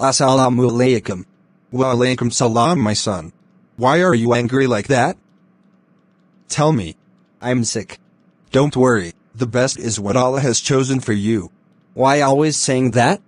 Assalamu alaikum. Wa alaikum salam, my son. Why are you angry like that? Tell me. I'm sick. Don't worry, the best is what Allah has chosen for you. Why always saying that?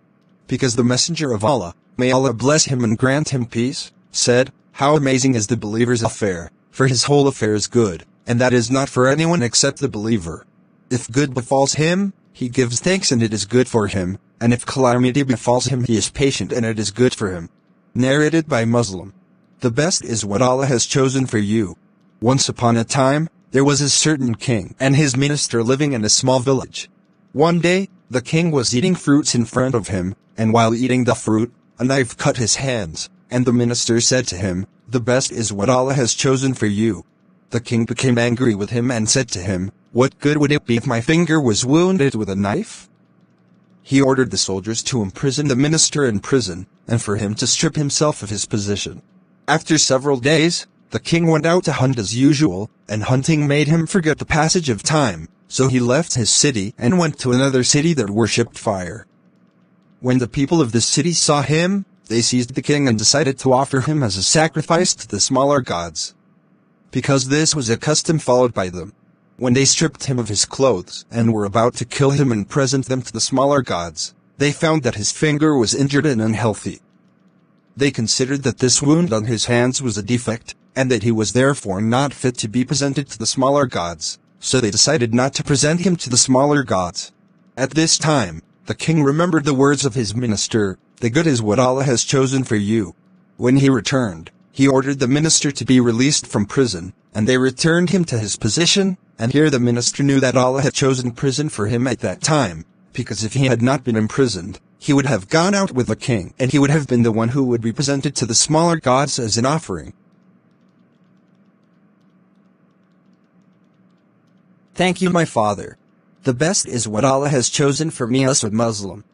Because the Messenger of Allah, may Allah bless him and grant him peace, said, "How amazing is the believer's affair, for his whole affair is good, and that is not for anyone except the believer. If good befalls him, he gives thanks and it is good for him, and if calamity befalls him he is patient and it is good for him." Narrated by Muslim. The best is what Allah has chosen for you. Once upon a time, there was a certain king and his minister living in a small village. One day, the king was eating fruits in front of him, and while eating the fruit, a knife cut his hands, and the minister said to him, "The best is what Allah has chosen for you." The king became angry with him and said to him, "What good would it be if my finger was wounded with a knife?" He ordered the soldiers to imprison the minister in prison, and for him to strip himself of his position. After several days, the king went out to hunt as usual, and hunting made him forget the passage of time, so he left his city and went to another city that worshipped fire. When the people of this city saw him, they seized the king and decided to offer him as a sacrifice to the smaller gods. Because this was a custom followed by them. When they stripped him of his clothes and were about to kill him and present them to the smaller gods, they found that his finger was injured and unhealthy. They considered that this wound on his hands was a defect, and that he was therefore not fit to be presented to the smaller gods, so they decided not to present him to the smaller gods. At this time, the king remembered the words of his minister, "The good is what Allah has chosen for you." When he returned, he ordered the minister to be released from prison, and they returned him to his position, and here the minister knew that Allah had chosen prison for him at that time, because if he had not been imprisoned, he would have gone out with the king, and he would have been the one who would be presented to the smaller gods as an offering. Thank you, my father. The best is what Allah has chosen for me as a Muslim.